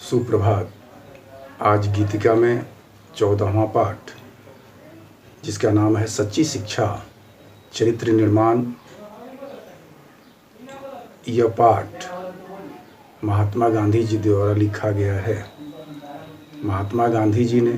सुप्रभात। आज गीतिका में 14वां पाठ, जिसका नाम है सच्ची शिक्षा चरित्र निर्माण। यह पाठ महात्मा गांधी जी द्वारा लिखा गया है। महात्मा गांधी जी ने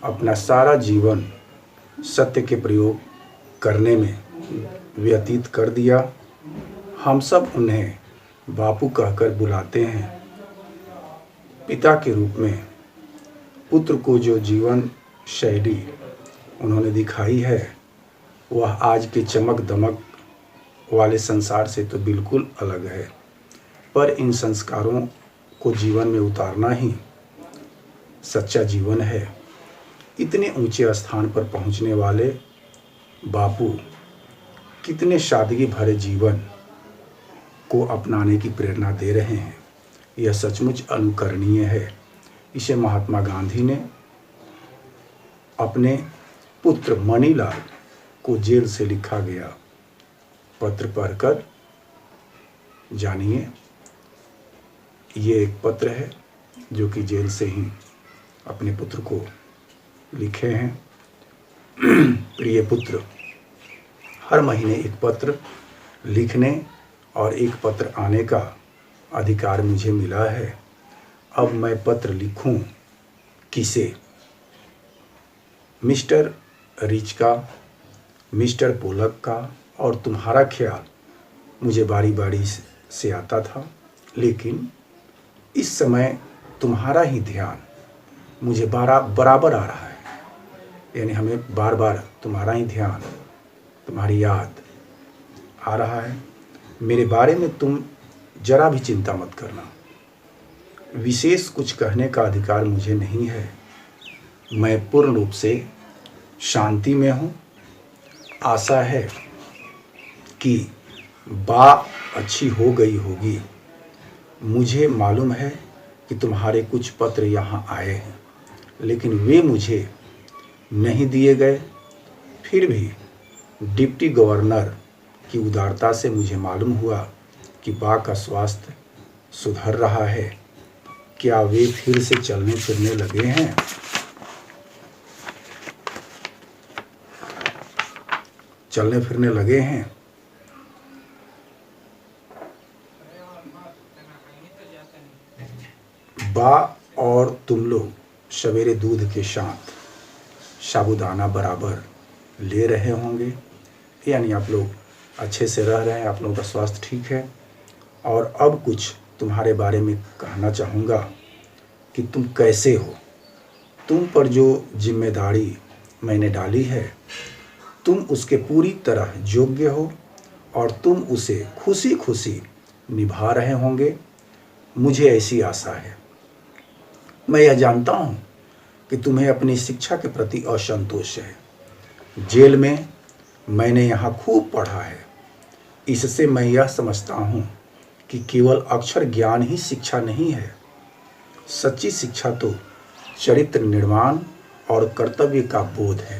अपना सारा जीवन सत्य के प्रयोग करने में व्यतीत कर दिया। हम सब उन्हें बापू कहकर बुलाते हैं। पिता के रूप में पुत्र को जो जीवन शैली उन्होंने दिखाई है, वह आज के चमक दमक वाले संसार से तो बिल्कुल अलग है। पर इन संस्कारों को जीवन में उतारना ही सच्चा जीवन है। इतने ऊंचे स्थान पर पहुंचने वाले बापू कितने सादगी भरे जीवन को अपनाने की प्रेरणा दे रहे हैं। यह सचमुच अनुकरणीय है। इसे महात्मा गांधी ने अपने पुत्र मणिलाल को जेल से लिखा गया पत्र पढ़कर जानिए। ये एक पत्र है जो कि जेल से ही अपने पुत्र को लिखे हैं। प्रिय पुत्र, हर महीने एक पत्र लिखने और एक पत्र आने का अधिकार मुझे मिला है। अब मैं पत्र लिखूं किसे? मिस्टर रिच का, मिस्टर पोलक का और तुम्हारा ख्याल मुझे बारी बारी से आता था, लेकिन इस समय तुम्हारा ही ध्यान मुझे बराबर आ रहा है। यानी हमें बार बार तुम्हारा ही ध्यान, तुम्हारी याद आ रहा है। मेरे बारे में तुम जरा भी चिंता मत करना। विशेष कुछ कहने का अधिकार मुझे नहीं है। मैं पूर्ण रूप से शांति में हूँ। आशा है कि बा अच्छी हो गई होगी। मुझे मालूम है कि तुम्हारे कुछ पत्र यहाँ आए हैं, लेकिन वे मुझे नहीं दिए गए। फिर भी डिप्टी गवर्नर की उदारता से मुझे मालूम हुआ कि बा का स्वास्थ्य सुधर रहा है। क्या वे फिर से चलने फिरने लगे हैं? चलने फिरने लगे हैं। बा और तुम लोग सवेरे दूध के साथ साबूदाना बराबर ले रहे होंगे। यानी आप लोग अच्छे से रह रहे हैं, आप लोगों का स्वास्थ्य ठीक है। और अब कुछ तुम्हारे बारे में कहना चाहूँगा कि तुम कैसे हो। तुम पर जो जिम्मेदारी मैंने डाली है, तुम उसके पूरी तरह योग्य हो और तुम उसे खुशी खुशी निभा रहे होंगे। मुझे ऐसी आशा है। मैं यह जानता हूँ कि तुम्हें अपनी शिक्षा के प्रति असंतोष है। जेल में मैंने यहाँ खूब पढ़ा है। इससे मैं यह समझता हूँ कि केवल अक्षर ज्ञान ही शिक्षा नहीं है। सच्ची शिक्षा तो चरित्र निर्माण और कर्तव्य का बोध है।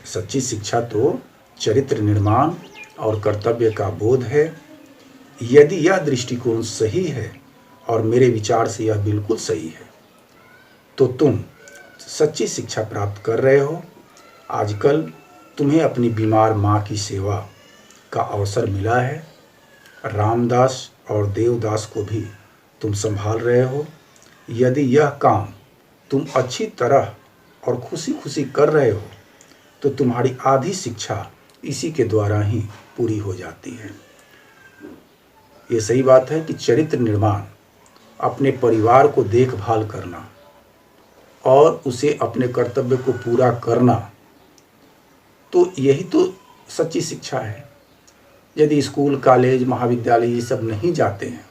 सच्ची शिक्षा तो चरित्र निर्माण और कर्तव्य का बोध है। यदि यह दृष्टिकोण सही है, और मेरे विचार से यह बिल्कुल सही है, तो तुम सच्ची शिक्षा प्राप्त कर रहे हो। आजकल तुम्हें अपनी बीमार माँ की सेवा का अवसर मिला है। रामदास और देवदास को भी तुम संभाल रहे हो। यदि यह काम तुम अच्छी तरह और खुशी खुशी कर रहे हो, तो तुम्हारी आधी शिक्षा इसी के द्वारा ही पूरी हो जाती है। ये सही बात है कि चरित्र निर्माण, अपने परिवार को देखभाल करना और उसे अपने कर्तव्य को पूरा करना, तो यही तो सच्ची शिक्षा है। यदि स्कूल, कॉलेज, महाविद्यालय ये सब नहीं जाते हैं,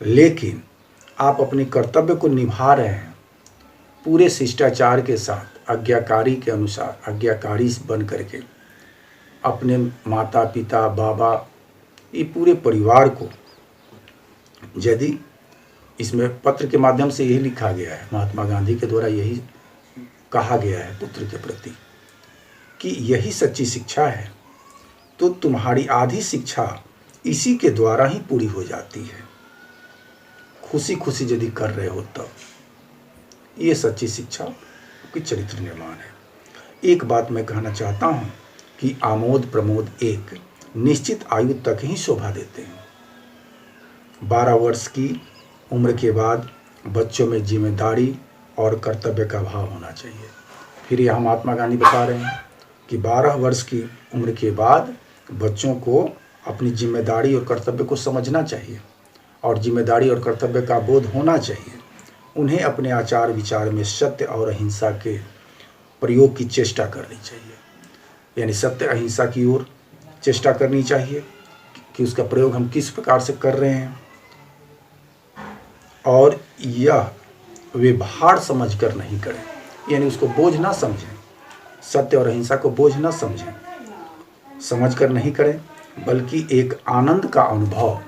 लेकिन आप अपने कर्तव्य को निभा रहे हैं पूरे शिष्टाचार के साथ, आज्ञाकारी के अनुसार, आज्ञाकारी बन करके अपने माता पिता, बाबा, ये पूरे परिवार को, यदि इसमें पत्र के माध्यम से यही लिखा गया है, महात्मा गांधी के द्वारा यही कहा गया है पुत्र के प्रति कि यही सच्ची शिक्षा है, तो तुम्हारी आधी शिक्षा इसी के द्वारा ही पूरी हो जाती है। खुशी खुशी यदि कर रहे हो तब। ये सच्ची शिक्षा की चरित्र निर्माण है। एक बात मैं कहना चाहता हूँ कि आमोद प्रमोद एक निश्चित आयु तक ही शोभा देते हैं। 12 वर्ष की उम्र के बाद बच्चों में जिम्मेदारी और कर्तव्य का भाव होना चाहिए। फिर यह महात्मा गांधी बता रहे हैं कि 12 वर्ष की उम्र के बाद बच्चों को अपनी जिम्मेदारी और कर्तव्य को समझना चाहिए और जिम्मेदारी और कर्तव्य का बोध होना चाहिए। उन्हें अपने आचार विचार में सत्य और अहिंसा के प्रयोग की चेष्टा करनी चाहिए, यानी सत्य अहिंसा की ओर चेष्टा करनी चाहिए कि उसका प्रयोग हम किस प्रकार से कर रहे हैं, और यह वे भार समझ कर नहीं करें, यानी उसको बोझ ना समझें, सत्य और अहिंसा को बोझ ना समझें, समझ कर नहीं करें, बल्कि एक आनंद का अनुभव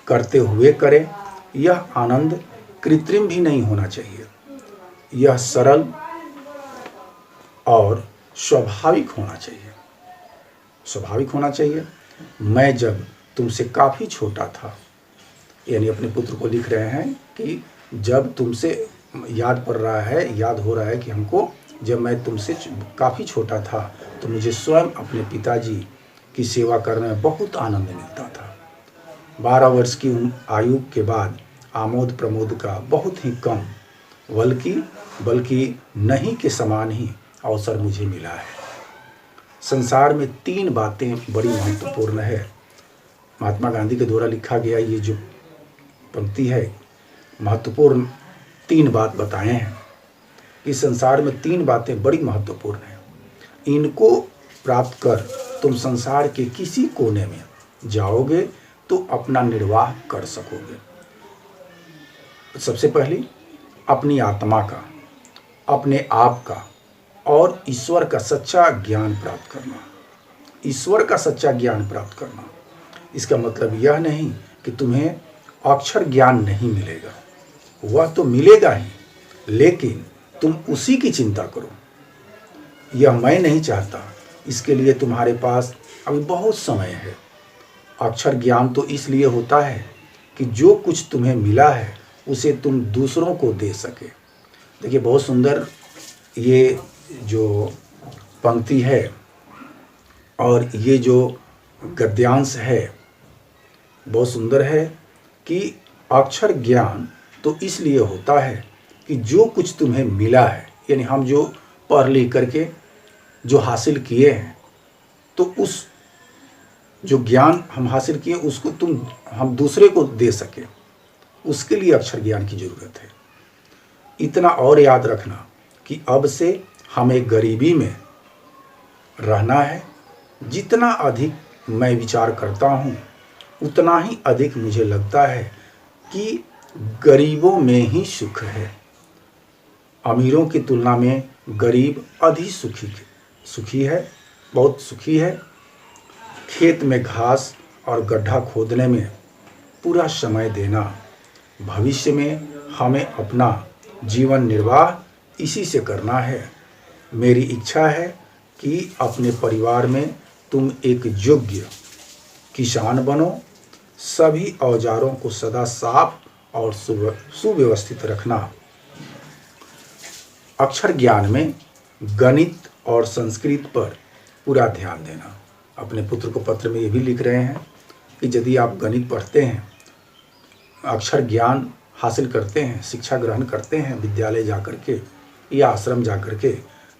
करते हुए करें। यह आनंद कृत्रिम भी नहीं होना चाहिए, यह सरल और स्वाभाविक होना चाहिए। मैं जब तुमसे काफ़ी छोटा था, यानी अपने पुत्र को लिख रहे हैं कि जब तुमसे याद हो रहा है कि हमको जब मैं तुमसे काफ़ी छोटा था तो मुझे स्वयं अपने पिताजी की सेवा करने में बहुत आनंद मिलता था। 12 वर्ष की आयु के बाद आमोद प्रमोद का बहुत ही कम बल्कि नहीं के समान ही अवसर मुझे मिला है। संसार में 3 बातें बड़ी महत्वपूर्ण है। महात्मा गांधी के द्वारा लिखा गया ये जो पंक्ति है, महत्वपूर्ण 3 बात बताए हैं कि संसार में 3 बातें बड़ी महत्वपूर्ण हैं। इनको प्राप्त कर तुम संसार के किसी कोने में जाओगे तो अपना निर्वाह कर सकोगे। सबसे पहली अपनी आत्मा का, अपने आप का और ईश्वर का सच्चा ज्ञान प्राप्त करना। ईश्वर का सच्चा ज्ञान प्राप्त करना, इसका मतलब यह नहीं कि तुम्हें अक्षर ज्ञान नहीं मिलेगा, वह तो मिलेगा ही, लेकिन तुम उसी की चिंता करो। यह मैं नहीं चाहता, इसके लिए तुम्हारे पास अभी बहुत समय है। अक्षर ज्ञान तो इसलिए होता है कि जो कुछ तुम्हें मिला है उसे तुम दूसरों को दे सके। देखिए बहुत सुंदर ये जो पंक्ति है और ये जो गद्यांश है बहुत सुंदर है कि अक्षर ज्ञान तो इसलिए होता है कि जो कुछ तुम्हें मिला है, यानी हम जो पढ़ लिख करके जो हासिल किए हैं, तो उस जो ज्ञान हम हासिल किए उसको हम दूसरे को दे सके, उसके लिए अक्षर ज्ञान की जरूरत है। इतना और याद रखना कि अब से हमें गरीबी में रहना है। जितना अधिक मैं विचार करता हूँ उतना ही अधिक मुझे लगता है कि गरीबों में ही सुख है। अमीरों की तुलना में गरीब अधिक सुखी है, बहुत सुखी है। खेत में घास और गड्ढा खोदने में पूरा समय देना। भविष्य में हमें अपना जीवन निर्वाह इसी से करना है। मेरी इच्छा है कि अपने परिवार में तुम एक योग्य किसान बनो। सभी औजारों को सदा साफ और सुव्यवस्थित रखना। अक्षर ज्ञान में गणित और संस्कृत पर पूरा ध्यान देना। अपने पुत्र को पत्र में ये भी लिख रहे हैं कि यदि आप गणित पढ़ते हैं, अक्षर ज्ञान हासिल करते हैं, शिक्षा ग्रहण करते हैं विद्यालय जाकर के या आश्रम जाकर के,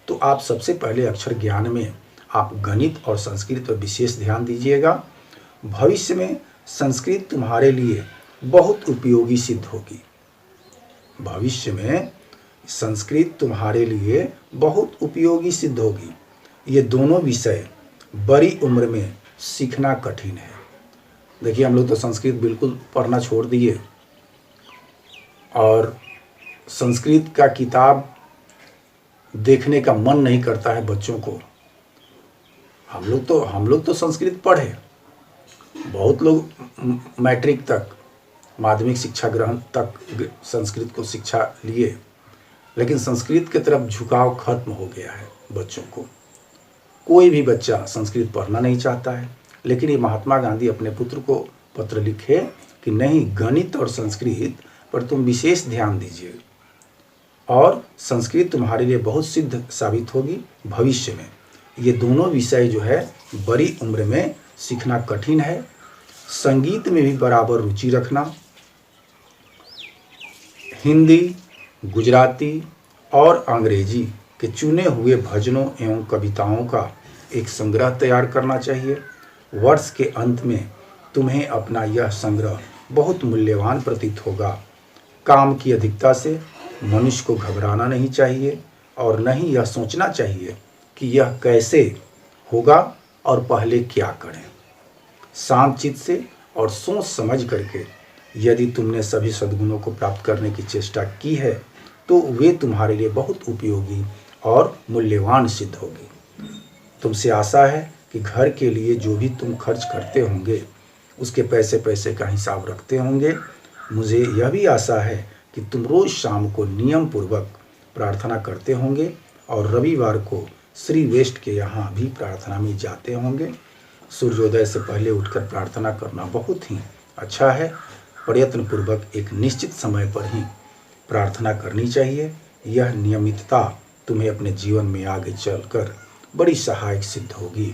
तो आप सबसे पहले अक्षर ज्ञान में आप गणित और संस्कृत पर विशेष ध्यान दीजिएगा। भविष्य में संस्कृत तुम्हारे लिए बहुत उपयोगी सिद्ध होगी। भविष्य में संस्कृत तुम्हारे लिए बहुत उपयोगी सिद्ध होगी। ये दोनों विषय बड़ी उम्र में सीखना कठिन है। देखिए हम लोग तो संस्कृत बिल्कुल पढ़ना छोड़ दिए और संस्कृत का किताब देखने का मन नहीं करता है बच्चों को। हम लोग तो संस्कृत पढ़े, बहुत लोग मैट्रिक तक, माध्यमिक शिक्षा ग्रहण तक संस्कृत को शिक्षा लिए, लेकिन संस्कृत की तरफ झुकाव खत्म हो गया है बच्चों को। कोई भी बच्चा संस्कृत पढ़ना नहीं चाहता है, लेकिन ये महात्मा गांधी अपने पुत्र को पत्र लिखे कि नहीं, गणित और संस्कृत पर तुम विशेष ध्यान दीजिए और संस्कृत तुम्हारे लिए बहुत सिद्ध साबित होगी भविष्य में। ये दोनों विषय जो है बड़ी उम्र में सीखना कठिन है। संगीत में भी बराबर रुचि रखना। हिंदी, गुजराती और अंग्रेजी के चुने हुए भजनों एवं कविताओं का एक संग्रह तैयार करना चाहिए। वर्ष के अंत में तुम्हें अपना यह संग्रह बहुत मूल्यवान प्रतीत होगा। काम की अधिकता से मनुष्य को घबराना नहीं चाहिए और न ही यह सोचना चाहिए कि यह कैसे होगा और पहले क्या करें। शांत चित्त से और सोच समझ करके यदि तुमने सभी सद्गुणों को प्राप्त करने की चेष्टा की है तो वे तुम्हारे लिए बहुत उपयोगी और मूल्यवान सिद्ध होगी। तुमसे आशा है कि घर के लिए जो भी तुम खर्च करते होंगे उसके पैसे का हिसाब रखते होंगे। मुझे यह भी आशा है कि तुम रोज़ शाम को नियम पूर्वक प्रार्थना करते होंगे और रविवार को श्री वेस्ट के यहाँ भी प्रार्थना में जाते होंगे। सूर्योदय से पहले उठकर प्रार्थना करना बहुत ही अच्छा है। प्रयत्न पूर्वक एक निश्चित समय पर ही प्रार्थना करनी चाहिए। यह नियमितता तुम्हें अपने जीवन में आगे चलकर बड़ी सहायक सिद्ध होगी।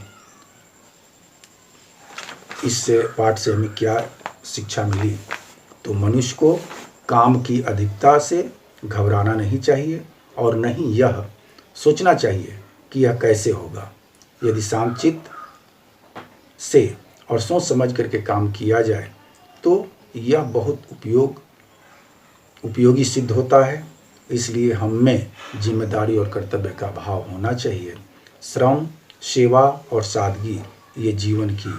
इस पाठ से हमें क्या शिक्षा मिली? तो मनुष्य को काम की अधिकता से घबराना नहीं चाहिए और न ही यह सोचना चाहिए कि यह कैसे होगा। यदि शांत चित्त से और सोच समझ करके काम किया जाए तो यह बहुत उपयोगी सिद्ध होता है। इसलिए हम में जिम्मेदारी और कर्तव्य का भाव होना चाहिए। श्रम, सेवा और सादगी ये जीवन की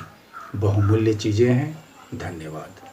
बहुमूल्य चीज़ें हैं। धन्यवाद।